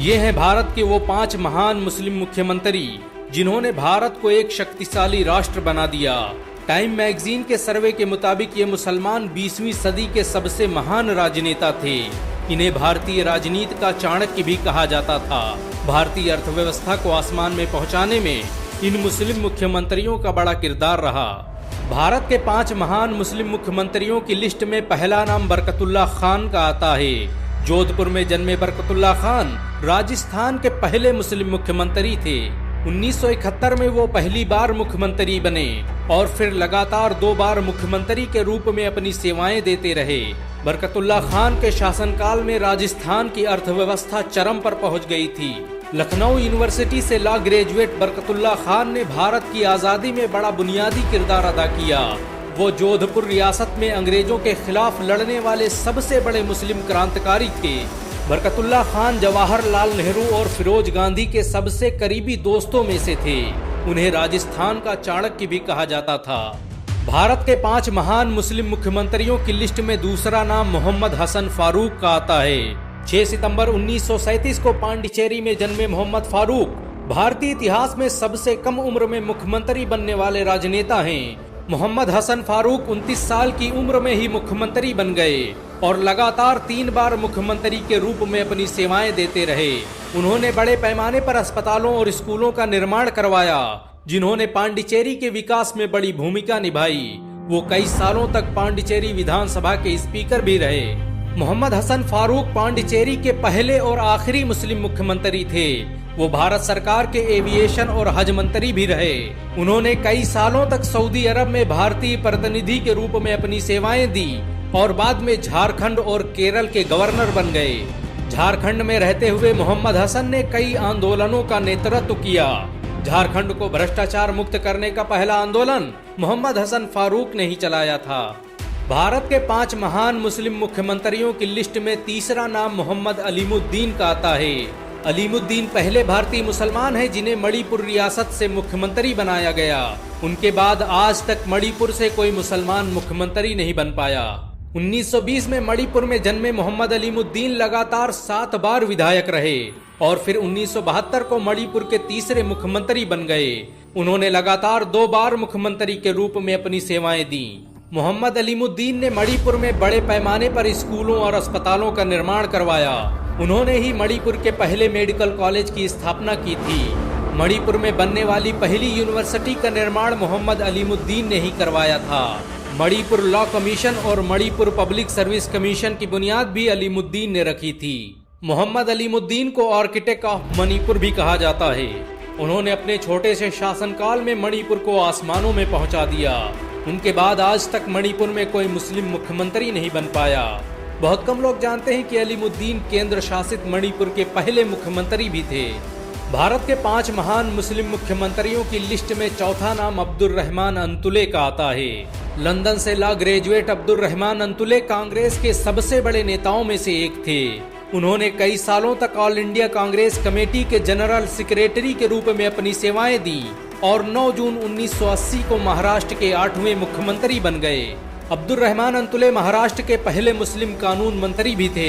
ये हैं भारत के वो 5 महान मुस्लिम मुख्यमंत्री जिन्होंने भारत को एक शक्तिशाली राष्ट्र बना दिया। टाइम मैगजीन के सर्वे के मुताबिक ये मुसलमान 20वीं सदी के सबसे महान राजनेता थे। इन्हें भारतीय राजनीति का चाणक्य भी कहा जाता था। भारतीय अर्थव्यवस्था को आसमान में पहुंचाने में इन मुस्लिम मुख्यमंत्रियों का बड़ा किरदार रहा। भारत के 5 महान मुस्लिम मुख्यमंत्रियों की लिस्ट में पहला नाम बरकतुल्लाह खान का आता है। जोधपुर में जन्मे बरकतुल्लाह खान राजस्थान के पहले मुस्लिम मुख्यमंत्री थे। 1971 में वो पहली बार मुख्यमंत्री बने और फिर लगातार 2 बार मुख्यमंत्री के रूप में अपनी सेवाएं देते रहे। बरकतुल्लाह खान के शासनकाल में राजस्थान की अर्थव्यवस्था चरम पर पहुंच गई थी। लखनऊ यूनिवर्सिटी से लॉ ग्रेजुएट बरकतुल्लाह खान ने भारत की आजादी में बड़ा बुनियादी किरदार अदा किया। वो जोधपुर रियासत में अंग्रेजों के खिलाफ लड़ने वाले सबसे बड़े मुस्लिम क्रांतिकारी थे। बरकतुल्लाह खान जवाहरलाल नेहरू और फिरोज गांधी के सबसे करीबी दोस्तों में से थे। उन्हें राजस्थान का चाणक्य भी कहा जाता था। भारत के 5 महान मुस्लिम मुख्यमंत्रियों की लिस्ट में दूसरा नाम मोहम्मद हसन फारूक का आता है। 6 सितंबर 1937 को पांडिचेरी में जन्मे मोहम्मद फारूक भारतीय इतिहास में सबसे कम उम्र में मुख्यमंत्री बनने वाले राजनेता हैं। मोहम्मद हसन फारूक 29 साल की उम्र में ही मुख्यमंत्री बन गए और लगातार 3 बार मुख्यमंत्री के रूप में अपनी सेवाएं देते रहे। उन्होंने बड़े पैमाने पर अस्पतालों और स्कूलों का निर्माण करवाया, जिन्होंने पांडिचेरी के विकास में बड़ी भूमिका निभाई। वो कई सालों तक पांडिचेरी विधानसभा के स्पीकर भी रहे। मोहम्मद हसन फारूक पांडिचेरी के पहले और आखिरी मुस्लिम मुख्यमंत्री थे। वो भारत सरकार के एविएशन और हज मंत्री भी रहे। उन्होंने कई सालों तक सऊदी अरब में भारतीय प्रतिनिधि के रूप में अपनी सेवाएं दी और बाद में झारखंड और केरल के गवर्नर बन गए। झारखंड में रहते हुए मोहम्मद हसन ने कई आंदोलनों का नेतृत्व किया। झारखंड को भ्रष्टाचार मुक्त करने का पहला आंदोलन मोहम्मद हसन फारूक ने ही चलाया था। भारत के 5 महान मुस्लिम मुख्यमंत्रियों की लिस्ट में तीसरा नाम मोहम्मद अलीमुद्दीन का आता है। अलीमुद्दीन पहले भारतीय मुसलमान हैं जिन्हें मणिपुर रियासत से मुख्यमंत्री बनाया गया। उनके बाद आज तक मणिपुर से कोई मुसलमान मुख्यमंत्री नहीं बन पाया। 1920 में मणिपुर में जन्मे मोहम्मद अलीमुद्दीन लगातार 7 बार विधायक रहे और फिर 1972 को मणिपुर के तीसरे मुख्यमंत्री बन गए। उन्होंने लगातार 2 बार मुख्यमंत्री के रूप में अपनी सेवाएं दी। मोहम्मद अलीमुद्दीन ने मणिपुर में बड़े पैमाने पर स्कूलों और अस्पतालों का निर्माण करवाया। उन्होंने ही मणिपुर के पहले मेडिकल कॉलेज की स्थापना की थी। मणिपुर में बनने वाली पहली यूनिवर्सिटी का निर्माण मोहम्मद अलीमुद्दीन ने ही करवाया था। मणिपुर लॉ कमीशन और मणिपुर पब्लिक सर्विस कमीशन की बुनियाद भी अलीमुद्दीन ने रखी थी। मोहम्मद अलीमुद्दीन को आर्किटेक्ट ऑफ मणिपुर भी कहा जाता है। उन्होंने अपने छोटे से शासनकाल में मणिपुर को आसमानों में पहुंचा दिया। उनके बाद आज तक मणिपुर में कोई मुस्लिम मुख्यमंत्री नहीं बन पाया। बहुत कम लोग जानते हैं कि अलीमुद्दीन केंद्र शासित मणिपुर के पहले मुख्यमंत्री भी थे। भारत के 5 महान मुस्लिम मुख्यमंत्रियों की लिस्ट में चौथा नाम अब्दुल रहमान अंतुले का आता है। लंदन से लॉ ग्रेजुएट अब्दुल रहमान अंतुले कांग्रेस के सबसे बड़े नेताओं में से एक थे। उन्होंने कई सालों तक ऑल इंडिया कांग्रेस कमेटी के जनरल सेक्रेटरी के रूप में अपनी सेवाएं दी और 9 जून 1980 को महाराष्ट्र के 8वें मुख्यमंत्री बन गए। अब्दुल रहमान अंतुले महाराष्ट्र के पहले मुस्लिम कानून मंत्री भी थे।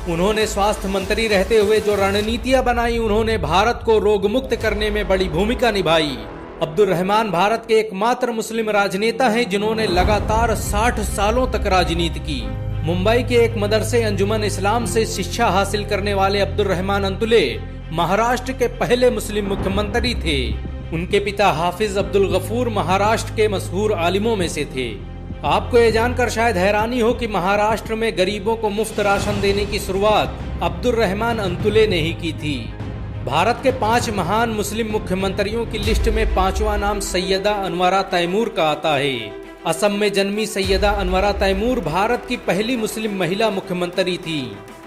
उन्होंने स्वास्थ्य मंत्री रहते हुए जो रणनीतियां बनाई, उन्होंने भारत को रोग मुक्त करने में बड़ी भूमिका निभाई। अब्दुल रहमान भारत के एकमात्र मुस्लिम राजनेता हैं जिन्होंने लगातार 60 सालों तक राजनीति की। मुंबई के एक मदरसे अंजुमन इस्लाम से शिक्षा हासिल करने वाले अब्दुल रहमान अंतुले महाराष्ट्र के पहले मुस्लिम मुख्यमंत्री थे। उनके पिता हाफिज अब्दुल गफूर महाराष्ट्र के मशहूर आलिमों में से थे। आपको ये जानकर शायद हैरानी हो कि महाराष्ट्र में गरीबों को मुफ्त राशन देने की शुरुआत अब्दुल रहमान अंतुले ने ही की थी। भारत के 5 महान मुस्लिम मुख्यमंत्रियों की लिस्ट में 5वां नाम सैयदा अनवरा तैमूर का आता है। असम में जन्मी सैयदा अनवरा तैमूर भारत की पहली मुस्लिम महिला मुख्यमंत्री थी।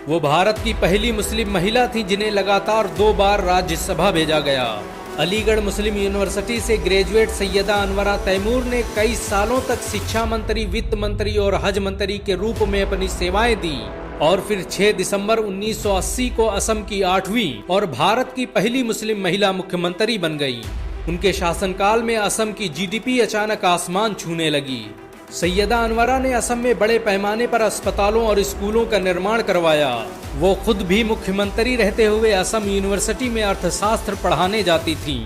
वो भारत की पहली मुस्लिम महिला थी जिन्हें लगातार 2 बार राज्यसभा भेजा गया। अलीगढ़ मुस्लिम यूनिवर्सिटी से ग्रेजुएट सैयदा अनवरा तैमूर ने कई सालों तक शिक्षा मंत्री, वित्त मंत्री और हज मंत्री के रूप में अपनी सेवाएं दी और फिर 6 दिसंबर 1980 को असम की 8वीं और भारत की पहली मुस्लिम महिला मुख्यमंत्री बन गई। उनके शासनकाल में असम की जीडीपी अचानक आसमान छूने लगी। सैयदा अनवरा ने असम में बड़े पैमाने पर अस्पतालों और स्कूलों का निर्माण करवाया। वो खुद भी मुख्यमंत्री रहते हुए असम यूनिवर्सिटी में अर्थशास्त्र पढ़ाने जाती थीं।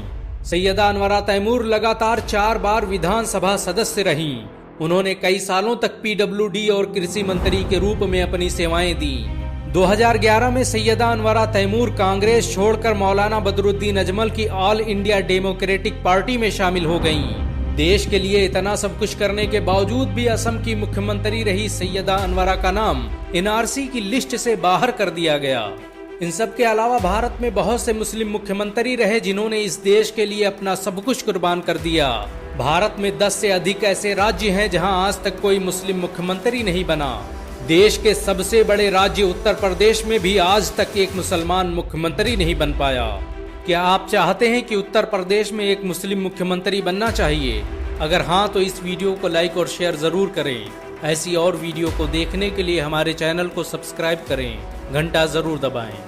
सैयदा अनवरा तैमूर लगातार 4 बार विधानसभा सदस्य रहीं। उन्होंने कई सालों तक PWD और कृषि मंत्री के रूप में अपनी सेवाएं दी। 2011 में सैयदा अनवरा तैमूर कांग्रेस छोड़कर मौलाना बदरुद्दीन अजमल की ऑल इंडिया डेमोक्रेटिक पार्टी में शामिल हो गईं। देश के लिए इतना सब कुछ करने के बावजूद भी असम की मुख्यमंत्री रही सैयदा अनवरा का नाम NRC की लिस्ट से बाहर कर दिया गया। इन सब के अलावा भारत में बहुत से मुस्लिम मुख्यमंत्री रहे जिन्होंने इस देश के लिए अपना सब कुछ कुर्बान कर दिया। भारत में 10 से अधिक ऐसे राज्य हैं जहां आज तक कोई मुस्लिम मुख्यमंत्री नहीं बना। देश के सबसे बड़े राज्य उत्तर प्रदेश में भी आज तक एक मुसलमान मुख्यमंत्री नहीं बन पाया। क्या आप चाहते हैं कि उत्तर प्रदेश में एक मुस्लिम मुख्यमंत्री बनना चाहिए? अगर हाँ तो इस वीडियो को लाइक और शेयर जरूर करें। ऐसी और वीडियो को देखने के लिए हमारे चैनल को सब्सक्राइब करें, घंटा जरूर दबाएं।